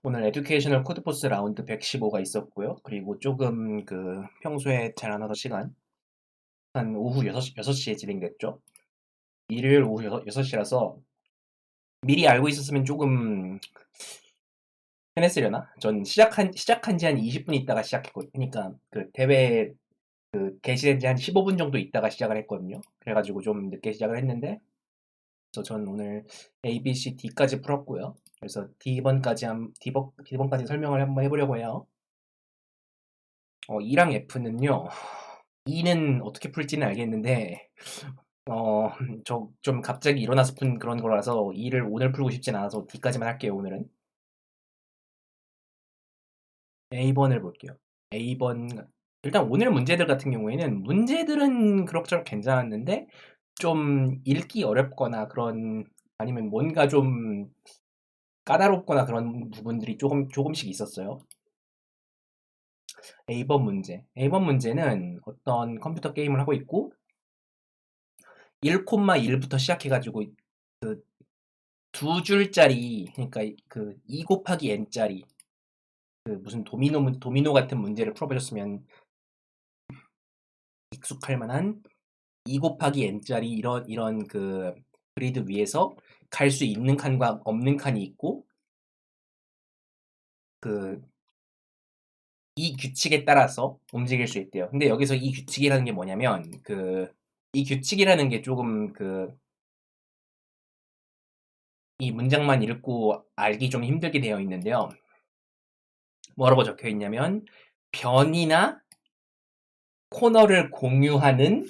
오늘 에듀케이셔널 코드포스 라운드 115가 있었고요. 그리고 조금 평소에 잘 안 하던 시간, 한 오후 6시에 진행됐죠. 일요일 오후 6시라서 미리 알고 있었으면 조금 편했으려나? 전 시작한 지 한 20분 있다가 시작했거든요. 그러니까 그 대회 개시된 지 한 15분 정도 있다가 시작을 했거든요. 그래가지고 좀 늦게 시작을 했는데, 그래서 전 오늘 A, B, C, D까지 풀었고요. 그래서 D번까지 설명을 한번 해보려고 해요. E랑 F는요, E는 어떻게 풀지는 알겠는데, 어, 좀 갑자기 일어나서 푼 그런 거라서 E를 오늘 풀고 싶진 않아서 D까지만 할게요, 오늘은. A번을 볼게요. A번, 일단 오늘 문제들 같은 경우에는 문제들은 그럭저럭 괜찮았는데, 좀 읽기 어렵거나 아니면 뭔가 좀 까다롭거나 그런 부분들이 조금씩 있었어요. A번 문제. A번 문제는 어떤 컴퓨터 게임을 하고 있고, 1,1부터 시작해가지고 두 줄짜리, 그러니까 2 곱하기 n짜리 무슨 도미노 같은 문제를 풀어보셨으면 익숙할 만한 2 곱하기 n짜리 이런 그리드 위에서 갈 수 있는 칸과 없는 칸이 있고, 그 이 규칙에 따라서 움직일 수 있대요. 근데 여기서 이 규칙이라는 게 뭐냐면 이 규칙이라는 게 조금 이 문장만 읽고 알기 좀 힘들게 되어 있는데요. 뭐라고 적혀 있냐면 변이나 코너를 공유하는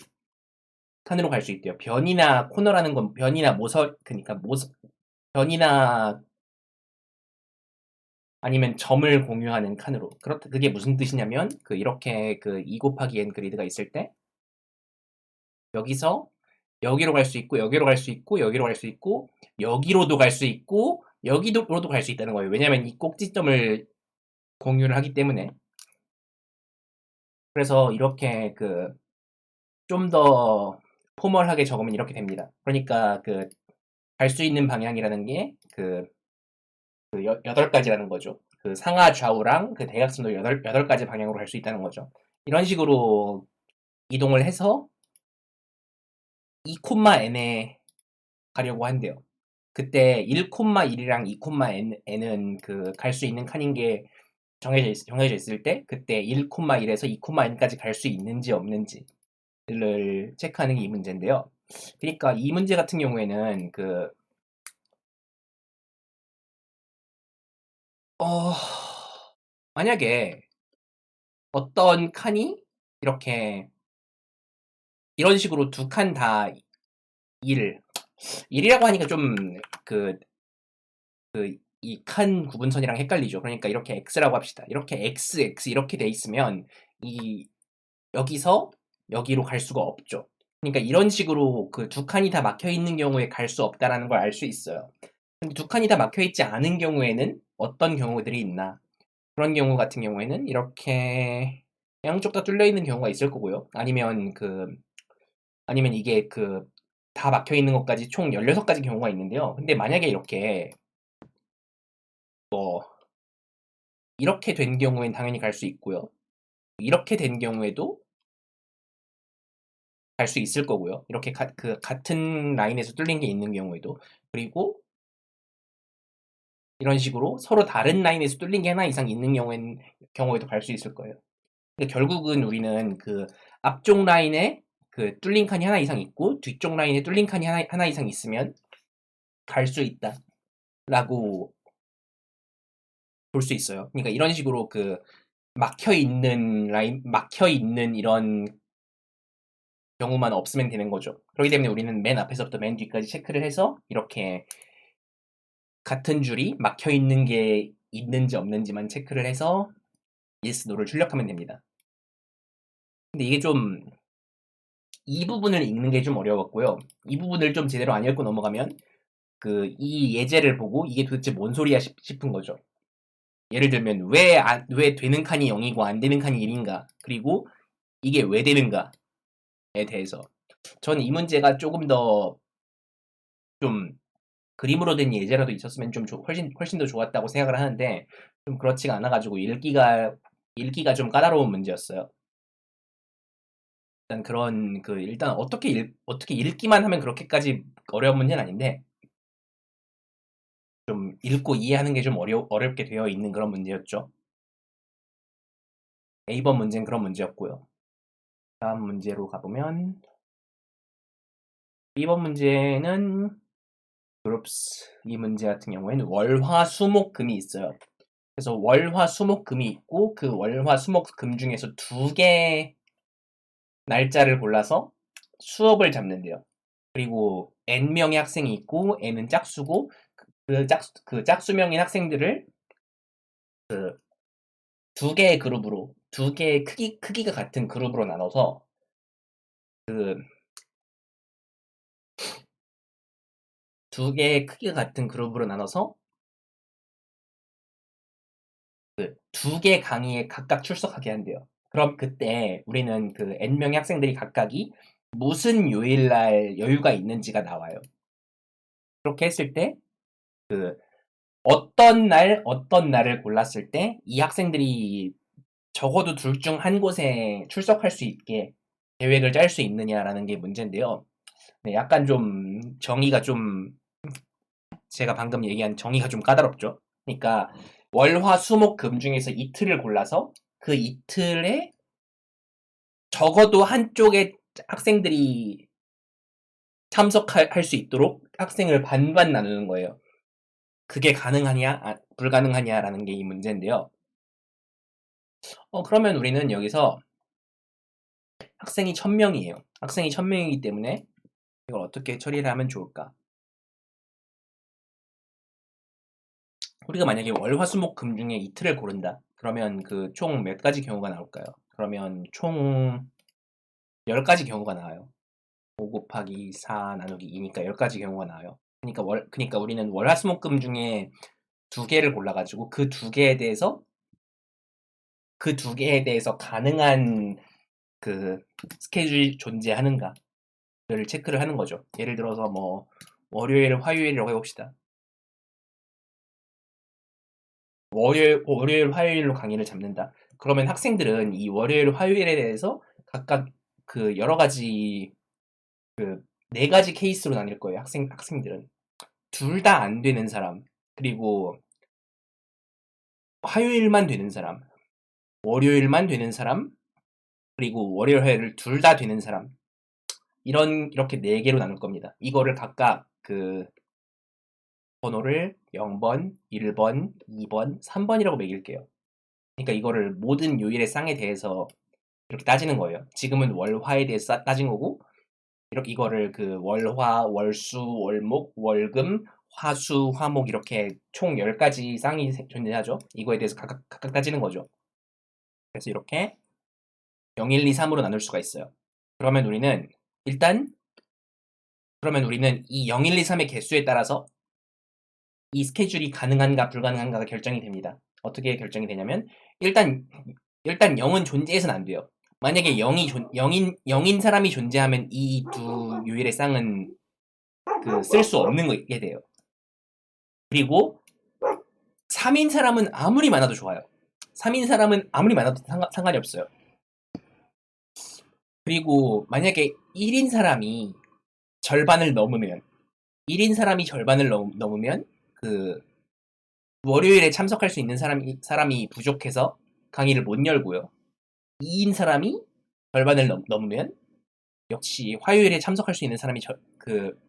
칸으로 갈 수 있대요. 변이나 코너라는 건 변이나 그러니까 변이나 아니면 점을 공유하는 칸으로. 그게 무슨 뜻이냐면 이렇게 2 곱하기 n 그리드가 있을 때 여기서 여기로 갈 수 있고 여기로 갈 수 있고 여기로 갈 수 있고 여기로도 갈 수 있고 여기로도 갈 수 있다는 거예요. 왜냐면 이 꼭지점을 공유를 하기 때문에. 그래서 이렇게 좀 더 포멀하게 적으면 이렇게 됩니다. 그러니까 갈 수 있는 방향이라는 게 8가지라는 거죠. 상하 좌우랑 대각선도 8가지 방향으로 갈 수 있다는 거죠. 이런 식으로 이동을 해서 2,n에 가려고 한대요. 그때 1,1이랑 2,n은 갈 수 있는 칸인 게 정해져 있을 때 그때 1,1에서 2,n까지 갈 수 있는지 없는지를 체크하는 게 이 문제인데요. 그러니까 이 문제 같은 경우에는 어, 만약에 어떤 칸이 이렇게 이런 식으로 두 칸 다 1, 1이라고 하니까 좀 이 칸 구분선이랑 헷갈리죠. 그러니까 이렇게 x라고 합시다. 이렇게 x 이렇게 돼 있으면 여기서 여기로 갈 수가 없죠. 그러니까 이런 식으로 두 칸이 다 막혀 있는 경우에 갈 수 없다라는 걸 알 수 있어요. 근데 두 칸이 다 막혀 있지 않은 경우에는 어떤 경우들이 있나? 그런 경우 같은 경우에는 이렇게 양쪽 다 뚫려 있는 경우가 있을 거고요. 아니면 이게 다 막혀 있는 것까지 총 16가지 경우가 있는데요. 근데 만약에 이렇게 된 경우엔 당연히 갈 수 있고요. 이렇게 된 경우에도 갈 수 있을 거고요. 이렇게 같은 라인에서 뚫린 게 있는 경우에도. 그리고 이런 식으로 서로 다른 라인에서 뚫린 게 하나 이상 있는 경우에도 갈 수 있을 거예요. 근데 결국은 우리는 앞쪽 라인에 뚫린 칸이 하나 이상 있고 뒤쪽 라인에 뚫린 칸이 하나 이상 있으면 갈 수 있다라고 볼 수 있어요. 그러니까 이런 식으로 막혀 있는 이런 경우만 없으면 되는 거죠. 그렇기 때문에 우리는 맨 앞에서부터 맨 뒤까지 체크를 해서 이렇게 같은 줄이 막혀 있는 게 있는지 없는지만 체크를 해서 yes, no를 출력하면 됩니다. 근데 이게 이 부분을 읽는 게 좀 어려웠고요. 이 부분을 좀 제대로 안 읽고 넘어가면 이 예제를 보고 이게 도대체 뭔 소리야 싶은 거죠. 예를 들면 왜 되는 칸이 0이고 안 되는 칸이 1인가? 그리고 이게 왜 되는가에 대해서. 저는 이 문제가 조금 더 좀 그림으로 된 예제라도 있었으면 좀 훨씬 더 좋았다고 생각을 하는데 좀 그렇지가 않아가지고 읽기가 좀 까다로운 문제였어요. 일단 그런 일단 어떻게 읽기만 하면 그렇게까지 어려운 문제는 아닌데 좀 읽고 이해하는 게 좀 어렵게 되어 있는 그런 문제였죠. A번 문제는 그런 문제였고요. 다음 문제로 가보면 B번 문제는 groups 이 문제 같은 경우에는 월화수목금이 있어요. 그래서 월화수목금이 있고 그 월화수목금 중에서 2개 날짜를 골라서 수업을 잡는데요. 그리고 n명의 학생이 있고 n은 짝수고 그 짝수명인 학생들을 그 2개의 그룹으로 2개의 크기가 같은 그룹으로 나눠서 그 2개의 크기가 같은 그룹으로 나눠서 그 2개 강의에 각각 출석하게 한대요. 그럼 그때 우리는 그 n명의 학생들이 각각이 무슨 요일날 여유가 있는지가 나와요. 그렇게 했을 때 그 어떤 날을 골랐을 때 이 학생들이 적어도 둘 중 한 곳에 출석할 수 있게 계획을 짤 수 있느냐라는 게 문제인데요. 네, 약간 좀 제가 방금 얘기한 정의가 좀 까다롭죠. 그러니까 월화수목금 중에서 이틀을 골라서 그 이틀에 적어도 한쪽에 학생들이 참석할 수 있도록 학생을 반반 나누는 거예요. 그게 가능하냐, 불가능하냐라는 게 이 문제인데요. 그러면 우리는 여기서 학생이 1000명이에요. 학생이 1000명이기 때문에 이걸 어떻게 처리를 하면 좋을까? 우리가 만약에 월화수목금 중에 이틀을 고른다. 그러면 그 총 몇 가지 경우가 나올까요? 그러면 총 10가지 경우가 나와요. 5 곱하기 4 나누기 2니까 10가지 경우가 나와요. 그러니까 우리는 월화수목금 중에 2개를 골라가지고 그 2개에 대해서 가능한 그 스케줄이 존재하는가를 체크를 하는 거죠. 예를 들어서 뭐 월요일, 화요일이라고 해봅시다. 월요일, 화요일로 강의를 잡는다. 그러면 학생들은 이 월요일, 화요일에 대해서 각각 그 여러 가지 그 4가지 케이스로 나뉠 거예요. 학생들은 둘 다 안 되는 사람, 그리고 화요일만 되는 사람, 월요일만 되는 사람, 그리고 월요일, 화요일 둘 다 되는 사람. 이렇게 4개로 나눌 겁니다. 이거를 각각 그 번호를 0번, 1번, 2번, 3번이라고 매길게요. 그러니까 이거를 모든 요일의 쌍에 대해서 이렇게 따지는 거예요. 지금은 월화에 대해서 따진 거고, 이거를 그 월화, 월수, 월목, 월금, 화수, 화목 이렇게 총 10가지 쌍이 존재하죠. 이거에 대해서 각각 따지는 거죠. 그래서 이렇게 0, 1, 2, 3으로 나눌 수가 있어요. 그러면 우리는 이 0, 1, 2, 3의 개수에 따라서 이 스케줄이 가능한가 불가능한가가 결정이 됩니다. 어떻게 결정이 되냐면 일단 0은 존재해서는 안 돼요. 만약에 0인 사람이 존재하면 이 두 요일의 쌍은 쓸 수 없는 게 돼요. 그리고 3인 사람은 아무리 많아도 좋아요. 3인 사람은 아무리 많아도 상관이 없어요. 그리고 만약에 1인 사람이 절반을 넘으면 1인 사람이 절반을 넘으면 그 월요일에 참석할 수 있는 사람이 부족해서 강의를 못 열고요. 2인 사람이 절반을 넘으면 역시 화요일에 참석할 수 있는 사람이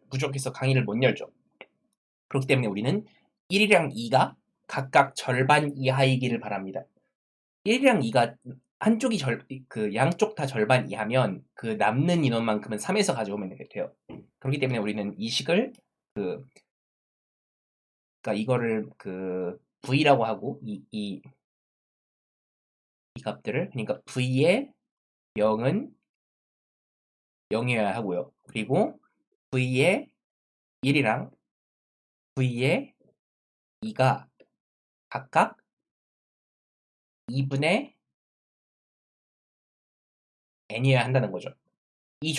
부족해서 강의를 못 열죠. 그렇기 때문에 우리는 1이랑 2가 각각 절반 이하이기를 바랍니다. 1이랑 2가 양쪽 다 절반 이하면 그 남는 인원만큼은 3에서 가져오면 돼요. 그렇기 때문에 우리는 이 식을 그러니까 이거를 V라고 하고 이 값들을 그러니까 V의 0은 0이어야 하고요. 그리고 V의 1이랑 V의 2가 각각 2분의 n이어야 한다는 거죠. 이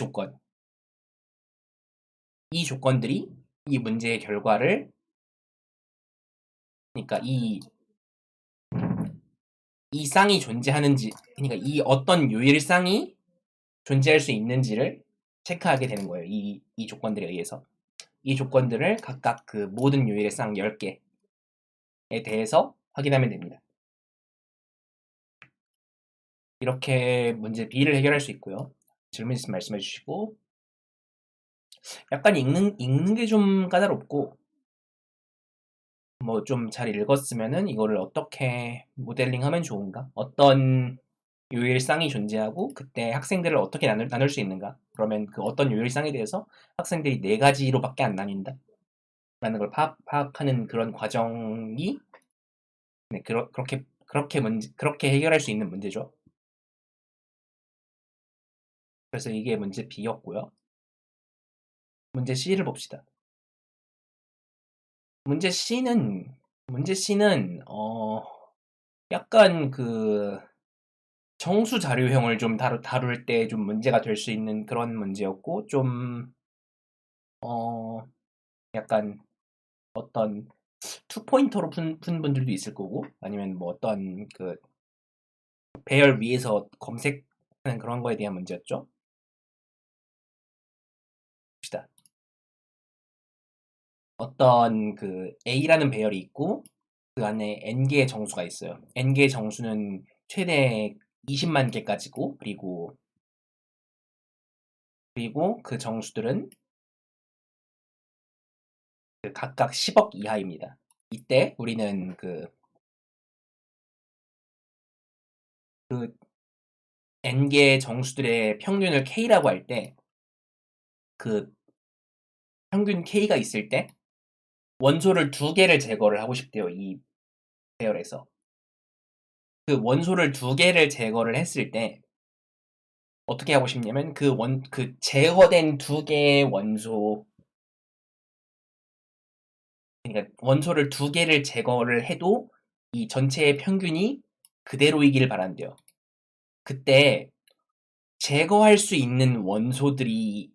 조건들이 이 문제의 결과를, 그러니까 이 쌍이 존재하는지, 그러니까 이 어떤 요일쌍이 존재할 수 있는지를 체크하게 되는 거예요. 이 조건들에 의해서. 이 조건들을 각각 그 모든 요일의 쌍 10개에 대해서 확인하면 됩니다. 이렇게 문제 B를 해결할 수 있고요. 질문 있으면 말씀해 주시고. 약간 읽는 게 좀 까다롭고, 뭐 좀 잘 읽었으면은 이거를 어떻게 모델링하면 좋은가? 어떤 요일쌍이 존재하고 그때 학생들을 어떻게 나눌 수 있는가? 그러면 그 어떤 요일쌍에 대해서 학생들이 4가지로밖에 안 나뉜다. 라는 걸 파악하는 그런 과정이, 네, 그렇게 해결할 수 있는 문제죠. 그래서 이게 문제 B였고요. 문제 C를 봅시다. 문제 C는 약간 그 정수 자료형을 좀 다룰 때 좀 문제가 될 수 있는 그런 문제였고, 좀 어 약간 어떤 투포인터로 푼 분들도 있을 거고, 아니면 뭐 어떤 그 배열 위에서 검색하는 그런 거에 대한 문제였죠. 봅시다. 어떤 그 A라는 배열이 있고 그 안에 N개의 정수가 있어요. N개의 정수는 최대 20만 개까지고, 그리고 그 정수들은 그 각각 10억 이하입니다. 이때 우리는 그 N개의 정수들의 평균을 K라고 할 때, 그 평균 K가 있을 때 원소를 2개를 제거를 하고 싶대요. 이 배열에서. 그 원소를 2개를 제거를 했을 때 어떻게 하고 싶냐면 그 제거된 2개의 원소, 그러니까 원소를 2개를 제거를 해도 이 전체의 평균이 그대로이길 바란대요. 그때 제거할 수 있는 원소들이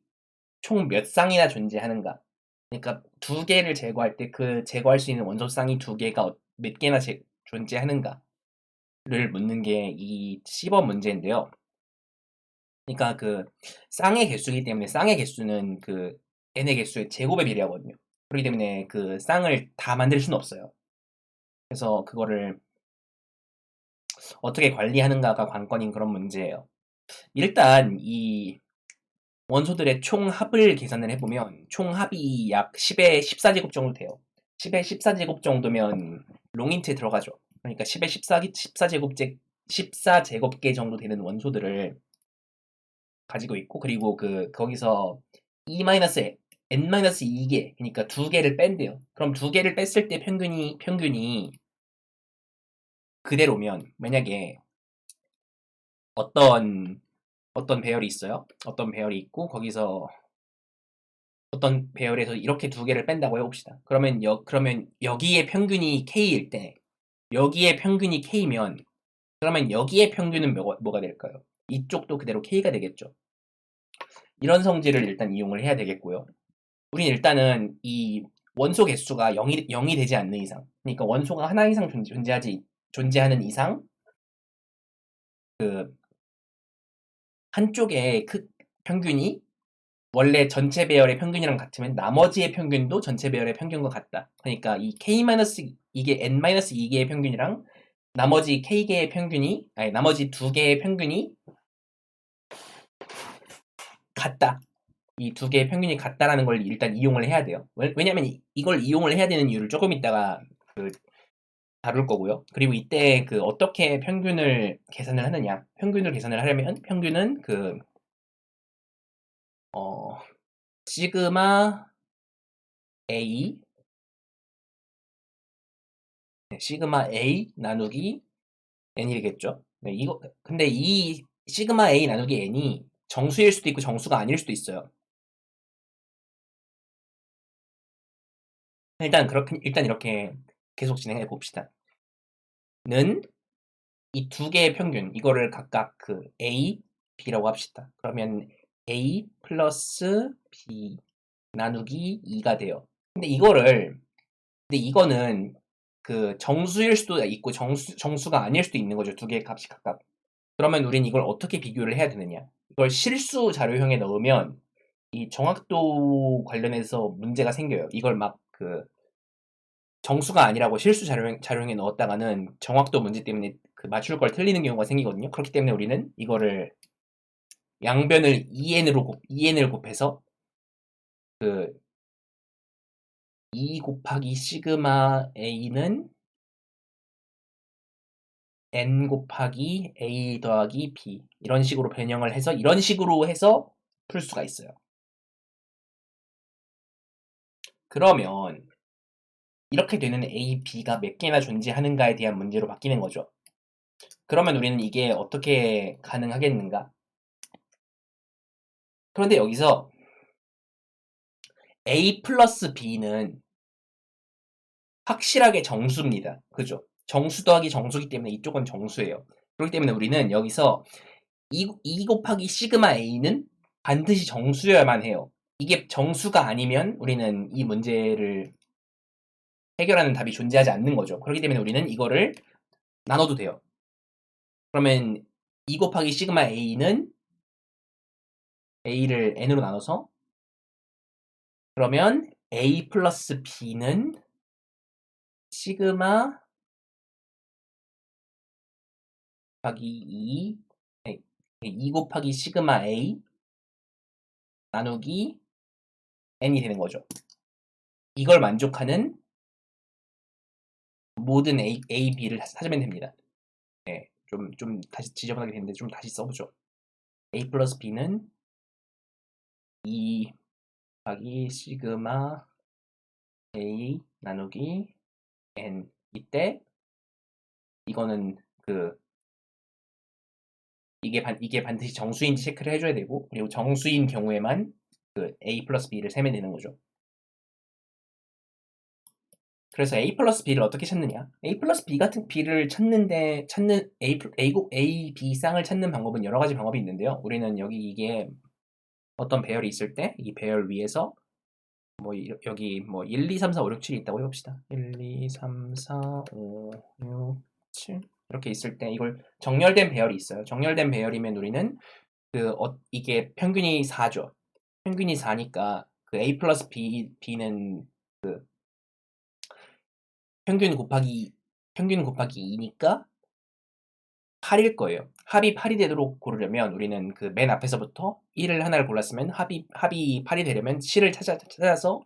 총 몇 쌍이나 존재하는가? 그러니까 2개를 제거할 때 그 제거할 수 있는 원소쌍이 2개가 몇 개나 존재하는가를 묻는 게 이 C번 문제인데요. 그러니까 그 쌍의 개수이기 때문에 쌍의 개수는 그 n의 개수의 제곱에 비례하거든요. 그렇기 때문에 그 쌍을 다 만들 수는 없어요. 그래서 그거를 어떻게 관리하는가가 관건인 그런 문제예요. 일단 이 원소들의 총합을 계산을 해보면 총합이 약 10의 14제곱 정도 돼요. 10의 14제곱 정도면 롱인트에 들어가죠. 그러니까 10의 14제곱개 정도 되는 원소들을 가지고 있고, 그리고 거기서 n-2개, 그러니까 2개를 뺀대요. 그럼 2개를 뺐을 때 평균이 그대로면, 만약에 어떤 배열이 있어요. 어떤 배열이 있고 거기서 어떤 배열에서 이렇게 2개를 뺀다고 해봅시다. 그러면 여기의 평균이 K일 때, 여기의 평균이 K면, 그러면 여기의 평균은 뭐가 될까요? 이쪽도 그대로 K가 되겠죠. 이런 성질을 일단 이용을 해야 되겠고요. 우린 일단은 이 원소 개수가 0이 되지 않는 이상, 그러니까 원소가 하나 이상 존재하는 이상, 그 한쪽의 평균이 원래 전체 배열의 평균이랑 같으면 나머지의 평균도 전체 배열의 평균과 같다. 그러니까 이 이게 n-2개의 평균이랑 나머지 k개의 평균이, 아니 나머지 2개의 평균이 같다. 이 2개의 평균이 같다라는 걸 일단 이용을 해야 돼요. 왜냐면 이걸 이용을 해야 되는 이유를 조금 이따가 다룰 거고요. 그리고 이때 어떻게 평균을 계산을 하느냐. 평균을 계산을 하려면 평균은 시그마 A, 네, 시그마 A 나누기 n이겠죠. 네, 근데 이 시그마 A 나누기 n이 정수일 수도 있고 정수가 아닐 수도 있어요. 일단 이렇게 계속 진행해 봅시다. 는 이 2개의 평균, 이거를 각각 A, B라고 합시다. 그러면 A 플러스 B 나누기 2가 돼요. 근데 이거는 그 정수일 수도 있고 정수가 아닐 수도 있는 거죠. 두 개의 값이 각각. 그러면 우린 이걸 어떻게 비교를 해야 되느냐? 이걸 실수 자료형에 넣으면 이 정확도 관련해서 문제가 생겨요. 이걸 막 그 정수가 아니라고 실수 자료형에 넣었다가는 정확도 문제 때문에 그 맞출 걸 틀리는 경우가 생기거든요. 그렇기 때문에 우리는 이거를 양변을 2n을 곱해서 그 2 곱하기 시그마 a는 n 곱하기 a 더하기 b 이런 식으로 변형을 해서 이런 식으로 해서 풀 수가 있어요. 그러면 이렇게 되는 a, b가 몇 개나 존재하는가에 대한 문제로 바뀌는 거죠. 그러면 우리는 이게 어떻게 가능하겠는가? 그런데 여기서 a 플러스 b는 확실하게 정수입니다. 그죠? 정수 더하기 정수기 때문에 이쪽은 정수예요. 그렇기 때문에 우리는 여기서 2 곱하기 시그마 a는 반드시 정수여야만 해요. 이게 정수가 아니면 우리는 이 문제를 해결하는 답이 존재하지 않는 거죠. 그렇기 때문에 우리는 이거를 나눠도 돼요. 그러면 2 곱하기 시그마 a는 a를 n으로 나눠서 그러면 a 플러스 b는 시그마 곱하기 2 곱하기 시그마 a 나누기 n이 되는 거죠. 이걸 만족하는 모든 a, b를 찾으면 됩니다. 네, 좀 다시 지저분하게 됐는데 좀 다시 써보죠. a 플러스 b는 2 곱하기 시그마 a 나누기 n 이때 이거는 그 이게 반드시 정수인지 체크를 해줘야 되고 그리고 정수인 경우에만 그 a 플러스 b를 세면 되는 거죠. 그래서 a 플러스 b를 어떻게 찾느냐? a 플러스 b 같은 b를 찾는 a, b 쌍을 찾는 방법은 여러 가지 방법이 있는데요. 우리는 여기 이게 어떤 배열이 있을 때 이 배열 위에서 뭐 여기 뭐 1, 2, 3, 4, 5, 6, 7이 있다고 해봅시다. 1, 2, 3, 4, 5, 6, 7 이렇게 있을 때 이걸 정렬된 배열이 있어요. 정렬된 배열이면 우리는 이게 평균이 4죠. 평균이 4니까 그 a 플러스 b는 평균 곱하기 2니까 8일 거예요. 합이 8이 되도록 고르려면 우리는 그 맨 앞에서부터 1을 하나를 골랐으면 합이 8이 되려면 7을 찾아서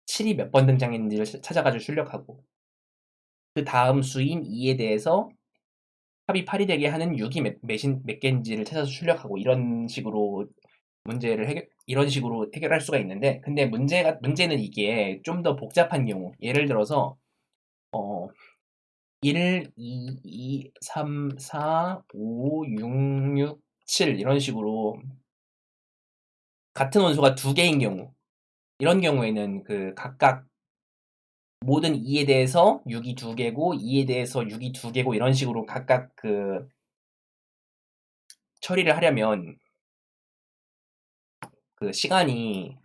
7이 몇 번 등장했는지를 찾아가지고 출력하고 그 다음 수인 2에 대해서 합이 8이 되게 하는 6이 몇 개인지를 찾아서 출력하고 이런 식으로 해결할 수가 있는데 근데 문제는 이게 좀 더 복잡한 경우 예를 들어서 1, 2, 3, 4, 5, 6, 6, 7 이런 식으로 같은 원소가 두 개인 경우 이런 경우에는 그 각각 모든 2에 대해서 6이 두 개고 2에 대해서 6이 두 개고 이런 식으로 각각 그 처리를 하려면 그 시간이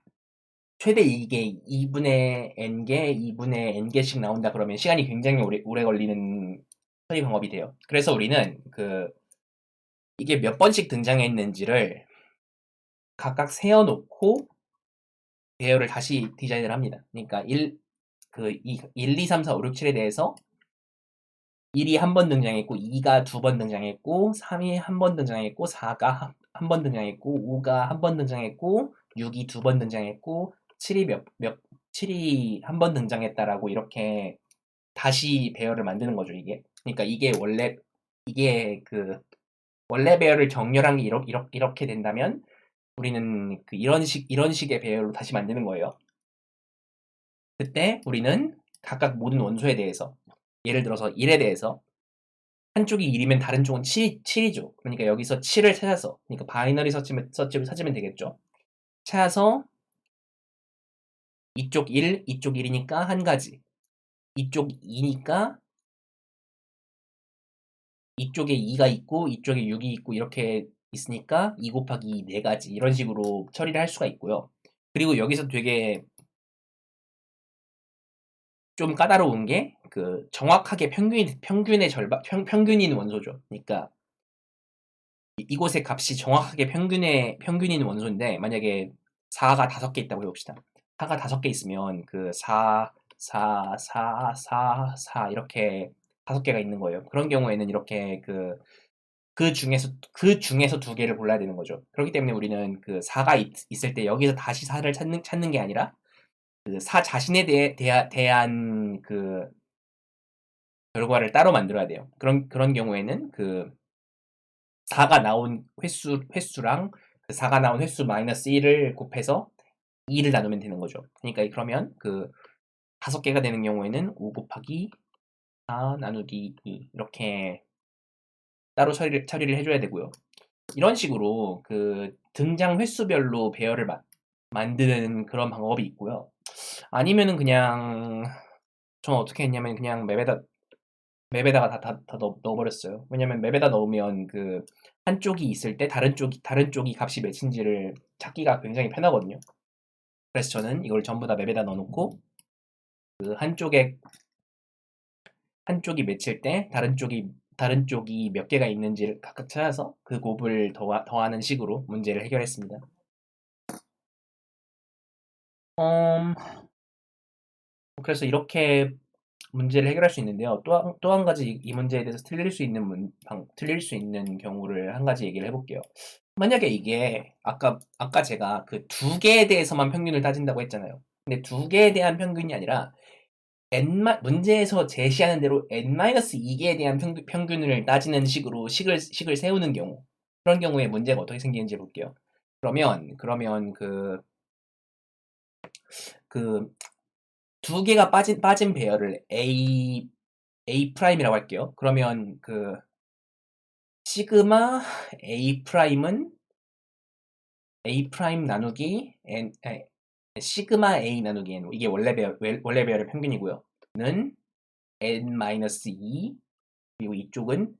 최대 이게 2분의 n개, 2분의 n개씩 나온다 그러면 시간이 굉장히 오래 걸리는 처리 방법이 돼요. 그래서 우리는 이게 몇 번씩 등장했는지를 각각 세어놓고 배열을 다시 디자인을 합니다. 그러니까 1, 2, 3, 4, 5, 6, 7에 대해서 1이 한 번 등장했고 2가 두 번 등장했고 3이 한 번 등장했고 4가 한 번 등장했고 5가 한 번 등장했고 6이 두 번 등장했고 7이 한 번 등장했다라고 이렇게 다시 배열을 만드는 거죠, 이게. 그러니까 이게 원래 배열을 정렬한 게 이렇게 된다면 우리는 이런 식의 배열로 다시 만드는 거예요. 그때 우리는 각각 모든 원소에 대해서 예를 들어서 1에 대해서 한쪽이 1이면 다른 쪽은 7이죠. 그러니까 여기서 7을 찾아서 그러니까 바이너리 서치를 찾으면 되겠죠. 찾아서 이쪽 1, 이쪽 1이니까 한 가지. 이쪽 2니까 이쪽에 2가 있고 이쪽에 6이 있고 이렇게 있으니까 2 곱하기 2 네 가지 이런 식으로 처리를 할 수가 있고요. 그리고 여기서 되게 좀 까다로운 게 그 정확하게 평균의 절반 평균인 원소죠. 그러니까 이곳의 값이 정확하게 평균인 원소인데 만약에 4가 5개 있다고 해봅시다. 4가 5개 있으면 그 4, 4, 4, 4, 4 이렇게 5개가 있는 거예요. 그런 경우에는 이렇게 그 중에서 2개를 골라야 되는 거죠. 그렇기 때문에 우리는 그 4가 있을 때 여기서 다시 4를 찾는 게 아니라 그 4 자신에 대한 그 결과를 따로 만들어야 돼요. 그런 경우에는 그 4가 나온 횟수랑 그 4가 나온 횟수 마이너스 1을 곱해서 2를 나누면 되는 거죠. 그러니까 그러면 그 5개가 되는 경우에는 5 곱하기 4 나누기 2 이렇게 따로 처리를 해줘야 되고요. 이런 식으로 그 등장 횟수별로 배열을 만드는 그런 방법이 있고요. 아니면은 그냥 저는 어떻게 했냐면 그냥 맵에다가 다 넣어버렸어요. 왜냐면 맵에다 넣으면 그 한쪽이 있을 때 다른 쪽이 값이 몇인지를 찾기가 굉장히 편하거든요. 그래서 저는 이걸 전부 다 맵에다 넣어놓고 그 한쪽이 몇일 때 다른 쪽이 몇 개가 있는지를 각각 찾아서 그 곱을 더하는 식으로 문제를 해결했습니다. 그래서 이렇게 문제를 해결할 수 있는데요. 또 한 가지 이 문제에 대해서 틀릴 수 있는 경우를 한 가지 얘기를 해볼게요. 만약에 이게 아까 제가 그 2개에 대해서만 평균을 따진다고 했잖아요. 근데 2개에 대한 평균이 아니라 문제에서 제시하는 대로 n-2개에 대한 평균을 따지는 식으로 식을 세우는 경우 그런 경우에 문제가 어떻게 생기는지 볼게요. 그러면 그 2개가 빠진 배열을 A 프라임이라고 할게요. 그러면 그 시그마 A 프라임은 A 프라임 나누기 시그마 A 나누기 N 이게 원래 배열의 평균이고요. 는 N-2 그리고 이쪽은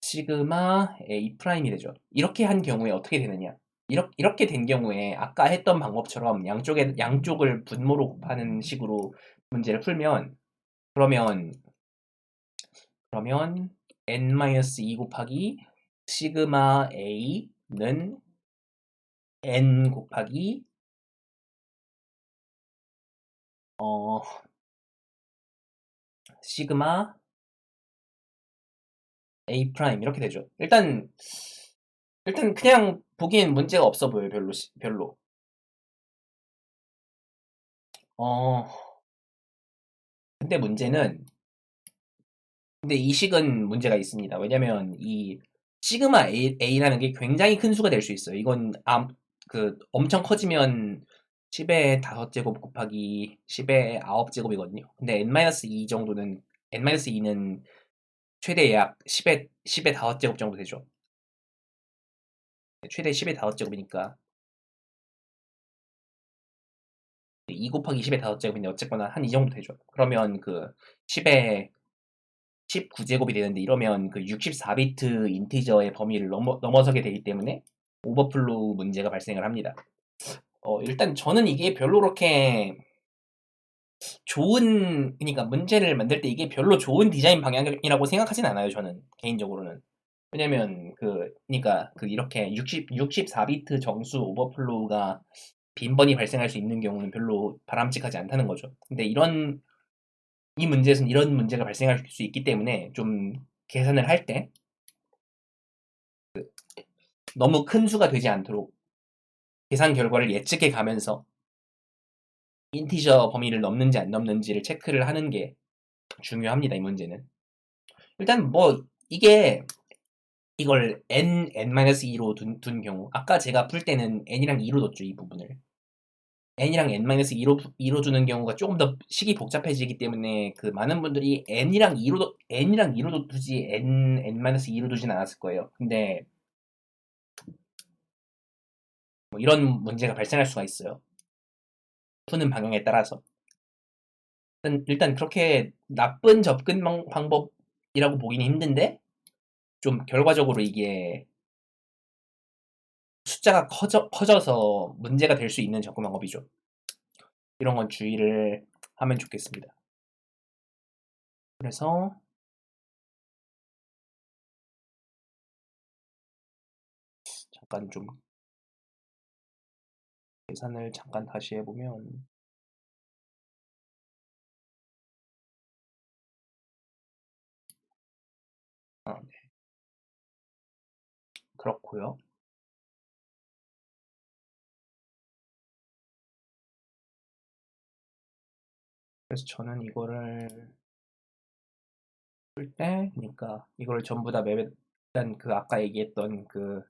시그마 A 프라임이 되죠. 이렇게 한 경우에 어떻게 되느냐? 이렇게 된 경우에 아까 했던 방법처럼 양쪽을 분모로 곱하는 식으로 문제를 풀면 그러면 n-2 곱하기 시그마 a는 n 곱하기 시그마 a 프라임 이렇게 되죠. 일단 그냥 보기엔 문제가 없어 보여요. 별로. 어 근데 이 식은 문제가 있습니다. 왜냐면 이 시그마 A라는 게 굉장히 큰 수가 될 수 있어요. 이건 엄청 커지면 10의 5제곱 곱하기 10의 9제곱이거든요. 근데 n-2 정도는 n-2는 최대 약 10의 5제곱 정도 되죠. 최대 10의 5제곱이니까 2 곱하기 10의 5제곱인데 어쨌거나 한 이 정도 되죠. 그러면 그 10의 19제곱이 되는데 이러면 그 64비트 인티저의 범위를 넘어서게 되기 때문에 오버플로우 문제가 발생을 합니다. 일단 저는 이게 별로 그렇게 그러니까 문제를 만들 때 이게 별로 좋은 디자인 방향이라고 생각하진 않아요, 저는. 개인적으로는. 왜냐면 그러니까 이렇게 64비트 정수 오버플로우가 빈번히 발생할 수 있는 경우는 별로 바람직하지 않다는 거죠. 근데 이 문제에서는 이런 문제가 발생할 수 있기 때문에 좀 계산을 할 때 너무 큰 수가 되지 않도록 계산 결과를 예측해 가면서 인티저 범위를 넘는지 안 넘는지를 체크를 하는 게 중요합니다. 이 문제는. 일단 뭐 이걸 n-2로 둔 경우 아까 제가 풀 때는 n이랑 2로 뒀죠. 이 부분을. n이랑 n-2로 두는 경우가 조금 더 식이 복잡해지기 때문에 그 많은 분들이 n이랑 2로 두지 n-2로 두진 않았을 거예요. 근데 뭐 이런 문제가 발생할 수가 있어요. 푸는 방향에 따라서. 일단 그렇게 나쁜 접근 방법이라고 보기는 힘든데 좀 결과적으로 이게 숫자가 커져서 문제가 될 수 있는 접근 방법이죠. 이런 건 주의를 하면 좋겠습니다. 그래서 잠깐 좀 계산을 잠깐 다시 해보면 네. 그렇고요. 그래서 저는 이거를 쓸 때, 그러니까 이걸 전부 다 일단 그 아까 얘기했던 그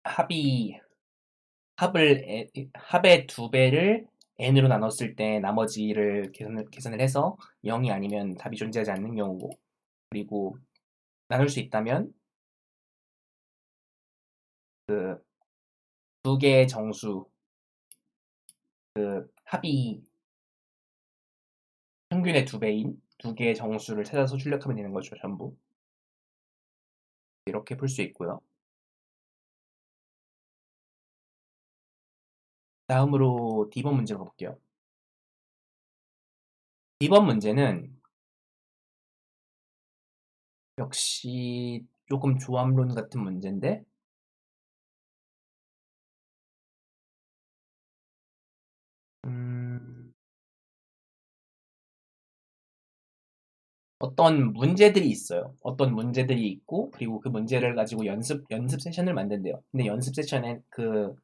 합이 합의 2배를 n으로 나눴을 때 나머지를 계산을 해서 0이 아니면 답이 존재하지 않는 경우고, 그리고 나눌 수 있다면 그 두 개의 정수, 합이 평균의 2배인 두 개의 정수를 찾아서 출력하면 되는 거죠, 전부. 이렇게 풀 수 있고요. 다음으로 D번 문제 가볼게요. D번 문제는 역시 조금 조합론 같은 문제인데, 어떤 문제들이 있어요. 어떤 문제들이 있고, 그리고 그 문제를 가지고 연습 세션을 만든대요. 근데 연습 세션에 그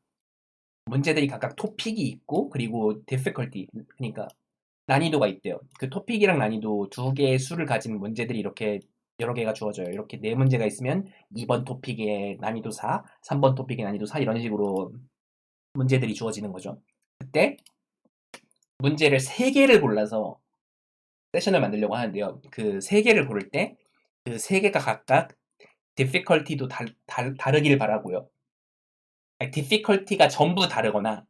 문제들이 각각 토픽이 있고, 그리고 difficulty, 그러니까 난이도가 있대요. 그 토픽이랑 난이도 두 개의 수를 가진 문제들이 이렇게 여러 개가 주어져요. 이렇게 네 문제가 있으면 2번 토픽의 난이도 4, 3번 토픽의 난이도 4 이런 식으로 문제들이 주어지는 거죠. 그때 문제를 3개를 골라서 세션을 만들려고 하는데요. 그 3개를 고를 때 그 3개가 각각 difficulty도 다르길 바라고요. 아니, difficulty가 전부 다르거나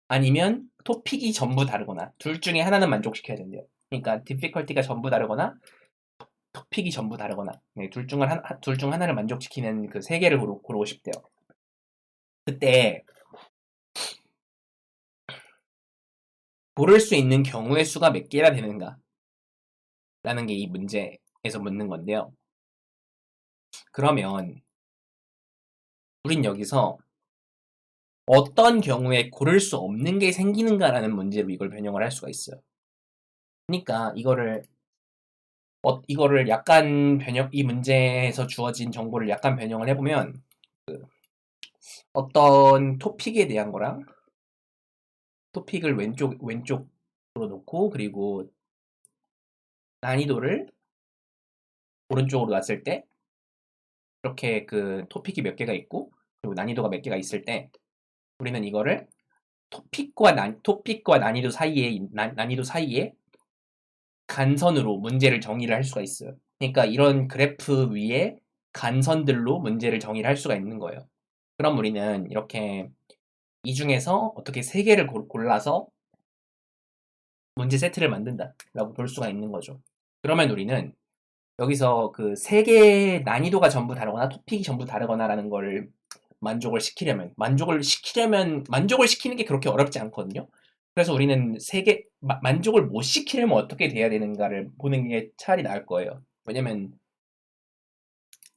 아니면 토픽이 전부 다르거나 둘 중에 하나는 만족시켜야 된대요. 그러니까 difficulty가 전부 다르거나 토픽이 전부 다르거나 네, 둘 중 하나를 만족시키는 그 3개를 고르고 싶대요. 그때 고를 수 있는 경우의 수가 몇 개나 되는가? 라는 게 이 문제에서 묻는 건데요. 그러면 우린 여기서 어떤 경우에 고를 수 없는 게 생기는가라는 문제로 이걸 변형을 할 수가 있어요. 그러니까 이거를 약간 이 문제에서 주어진 정보를 약간 변형을 해보면 어떤 토픽에 대한 거랑 토픽을 왼쪽으로 놓고 그리고 난이도를 오른쪽으로 놨을 때 이렇게 그 토픽이 몇 개가 있고 그리고 난이도가 몇 개가 있을 때 우리는 이거를 토픽과 난이도 사이에 간선으로 문제를 정의를 할 수가 있어요. 그러니까 이런 그래프 위에 간선들로 문제를 정의를 할 수가 있는 거예요. 그럼 우리는 이렇게 이 중에서 어떻게 3개를 골라서 문제 세트를 만든다라고 볼 수가 있는 거죠. 그러면 우리는 여기서 그 3개의 난이도가 전부 다르거나 토픽이 전부 다르거나라는 걸 만족을 시키는 게 그렇게 어렵지 않거든요. 그래서 우리는 만족을 못 시키려면 어떻게 돼야 되는가를 보는 게 차라리 나을 거예요. 왜냐면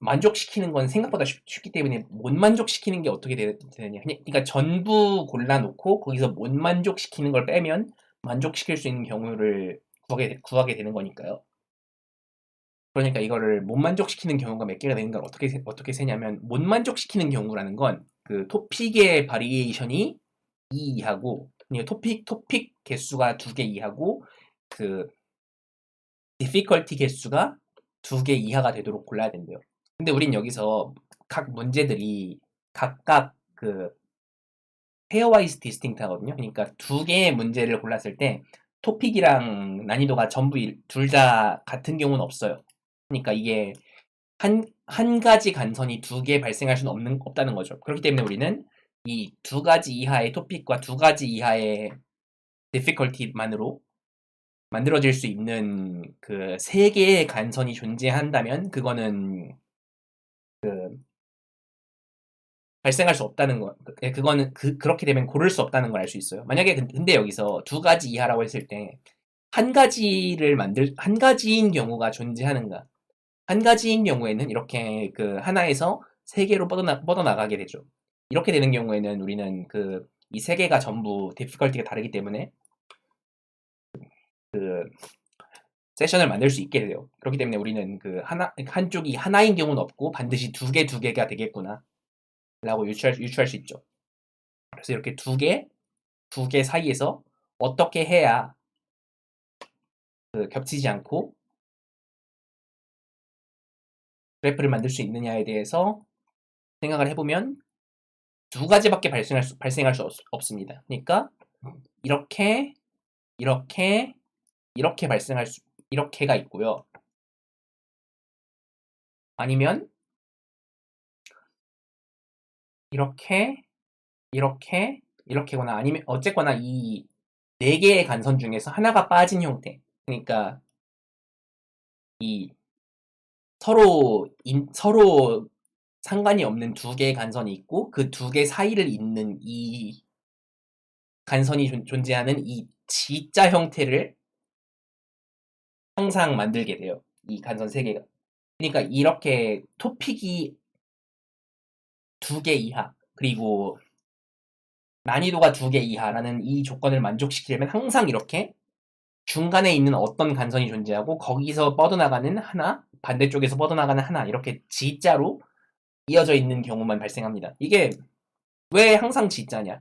만족시키는 건 생각보다 쉽기 때문에 못 만족시키는 게 어떻게 되느냐. 그러니까 전부 골라놓고 거기서 못 만족시키는 걸 빼면 만족시킬 수 있는 경우를 구하게 되는 거니까요. 그러니까 이거를 못 만족시키는 경우가 몇 개가 되는가를 어떻게 세냐면 못 만족시키는 경우라는 건 그 토픽의 바리에이션이 2 이하고 토픽 개수가 2개 이하고 그 difficulty 개수가 2개 이하가 되도록 골라야 된대요. 근데 우린 여기서 각 문제들이 각각 그 페어와이즈 디스팅트하거든요. 그러니까 2개의 문제를 골랐을 때 토픽이랑 난이도가 전부 둘 다 같은 경우는 없어요. 그러니까 이게 한 가지 간선이 2개 발생할 수는 없다는 거죠. 그렇기 때문에 우리는 이 2가지 이하의 토픽과 2가지 이하의 difficulty만으로 만들어질 수 있는 그 3개의 간선이 존재한다면 그거는 발생할 수 없다는 거. 그거는 그렇게 되면 고를 수 없다는 걸 알 수 있어요. 만약에 근데 여기서 2가지 이하라고 했을 때 한 가지인 경우가 존재하는가? 한 가지인 경우에는 이렇게 그 하나에서 세 개로 뻗어나가게 되죠. 이렇게 되는 경우에는 우리는 그 이 세 개가 전부 디피컬티가 다르기 때문에 그 세션을 만들 수 있게 돼요. 그렇기 때문에 우리는 그 한쪽이 하나인 경우는 없고 반드시 두 개가 되겠구나 라고 유추할 수 있죠. 그래서 이렇게 두 개 사이에서 어떻게 해야 그 겹치지 않고 그래프를 만들 수 있느냐에 대해서 생각을 해보면 두 가지밖에 발생할 수 없습니다. 그러니까 이렇게 이렇게 이렇게 이렇게가 있고요. 아니면 이렇게 이렇게거나 아니면 어쨌거나 이 네 개의 간선 중에서 하나가 빠진 형태. 그러니까 이 서로 상관이 없는 두 개의 간선이 있고 그 두 개 사이를 잇는 이 간선이 존재하는 이 G자 형태를 항상 만들게 돼요. 이 간선 세 개가. 그러니까 이렇게 토픽이 두 개 이하 그리고 난이도가 두 개 이하라는 이 조건을 만족시키려면 항상 이렇게 중간에 있는 어떤 간선이 존재하고 거기서 뻗어나가는 하나, 반대쪽에서 뻗어나가는 하나 이렇게 G자로 이어져 있는 경우만 발생합니다. 이게 왜 항상 G자냐?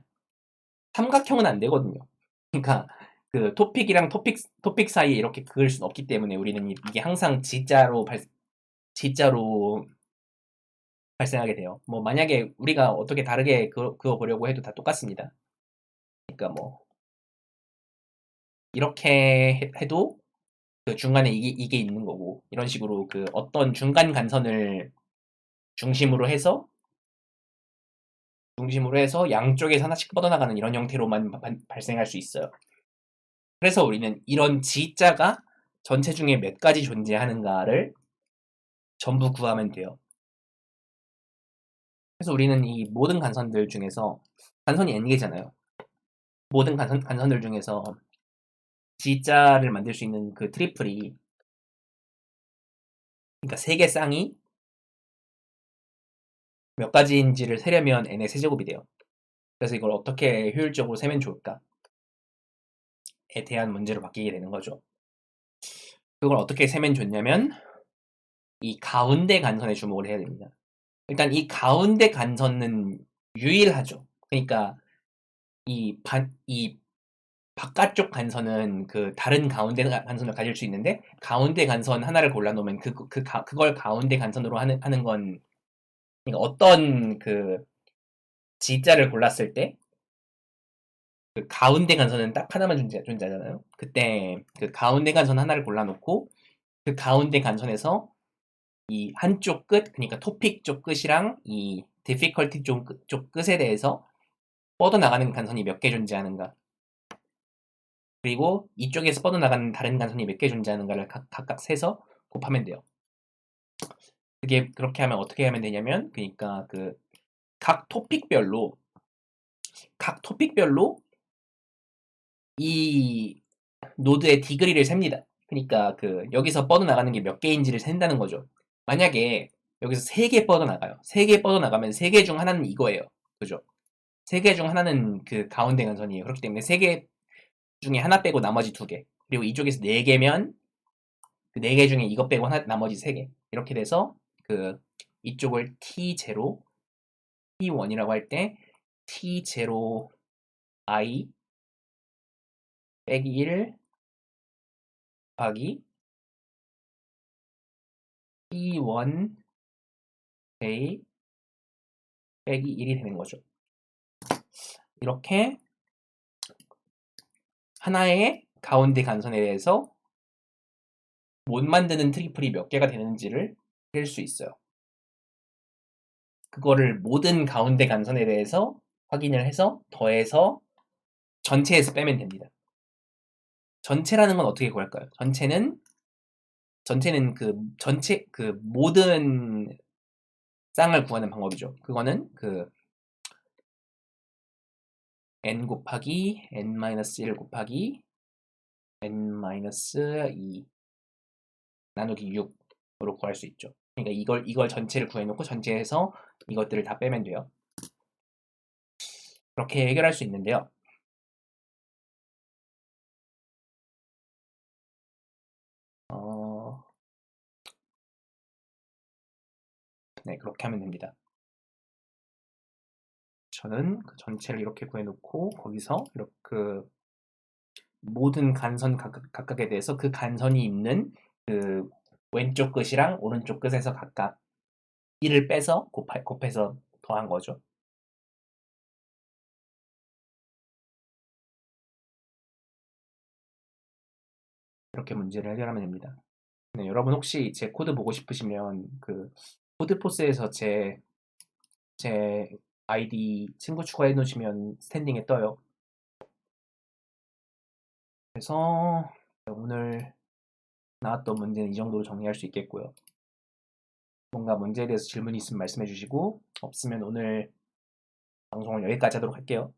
삼각형은 안 되거든요. 그러니까 그 토픽 사이에 이렇게 그을 수는 없기 때문에 우리는 이게 항상 G자로 발생하게 돼요. 뭐 만약에 우리가 어떻게 다르게 그어 보려고 해도 다 똑같습니다. 그러니까 뭐 이렇게 해도 그 중간에 이게 있는 거고 이런 식으로 그 어떤 중간 간선을 중심으로 해서 양쪽에서 하나씩 뻗어나가는 이런 형태로만 발생할 수 있어요. 그래서 우리는 이런 G자가 전체 중에 몇 가지 존재하는가를 전부 구하면 돼요. 그래서 우리는 이 모든 간선들 중에서 간선이 n개잖아요. 모든 간선들 중에서 G자를 만들 수 있는 그 트리플이 그러니까 세 개 쌍이 몇 가지인지를 세려면 n의 세제곱이 돼요. 그래서 이걸 어떻게 효율적으로 세면 좋을까에 대한 문제로 바뀌게 되는 거죠. 그걸 어떻게 세면 좋냐면 이 가운데 간선에 주목을 해야 됩니다. 일단 이 가운데 간선은 유일하죠. 그러니까 이 바깥쪽 간선은 그 다른 가운데 간선을 가질 수 있는데 가운데 간선 하나를 골라놓으면 그걸 가운데 간선으로 하는 건 그러니까 어떤 그 G자를 골랐을 때 그 가운데 간선은 딱 하나만 존재하잖아요. 그때 그 가운데 간선 하나를 골라놓고 그 가운데 간선에서 이 한쪽 끝, 그러니까 토픽 쪽 끝이랑 이 difficulty 쪽 끝에 대해서 뻗어나가는 간선이 몇 개 존재하는가 그리고 이쪽에서 뻗어나가는 다른 간선이 몇 개 존재하는가를 각각 세서 곱하면 돼요. 그게 그렇게 하면 어떻게 하면 되냐면 그러니까 그 각 토픽별로 이 노드의 디그리를 셉니다. 그러니까 그 여기서 뻗어나가는 게 몇 개인지를 센다는 거죠. 만약에 여기서 3개 뻗어나가요. 3개 뻗어나가면 3개 중 하나는 이거예요. 그죠? 3개 중 하나는 그 가운데 간선이에요. 그렇기 때문에 3개 중에 하나 빼고 나머지 2개. 그리고 이쪽에서 4개면 그 4개 중에 이것 빼고 나머지 3개. 이렇게 돼서 그 이쪽을 T0, T1이라고 할 때 T0 I 빼기 1 곱하기 T1 J 빼기 1이 되는 거죠. 이렇게 하나의 가운데 간선에 대해서 못 만드는 트리플이 몇 개가 되는지를 셀 수 있어요. 그거를 모든 가운데 간선에 대해서 확인을 해서 더해서 전체에서 빼면 됩니다. 전체라는 건 어떻게 구할까요? 전체는 그 모든 쌍을 구하는 방법이죠. 그거는 그 n 곱하기 n-1 곱하기 n-2 나누기 6으로 구할 수 있죠. 그러니까 이걸 전체를 구해놓고 전체에서 이것들을 다 빼면 돼요. 그렇게 해결할 수 있는데요. 네, 그렇게 하면 됩니다. 저는 그 전체를 이렇게 구해놓고 거기서 이렇게 그 모든 간선 각각에 대해서 그 간선이 있는 그 왼쪽 끝이랑 오른쪽 끝에서 각각 1을 빼서 곱해서 더한 거죠. 이렇게 문제를 해결하면 됩니다. 네, 여러분 혹시 제 코드 보고 싶으시면 그 코드포스에서 제 아이디 친구 추가해 놓으시면 스탠딩에 떠요. 그래서 오늘 나왔던 문제는 이 정도로 정리할 수 있겠고요. 뭔가 문제에 대해서 질문이 있으면 말씀해 주시고 없으면 오늘 방송을 여기까지 하도록 할게요.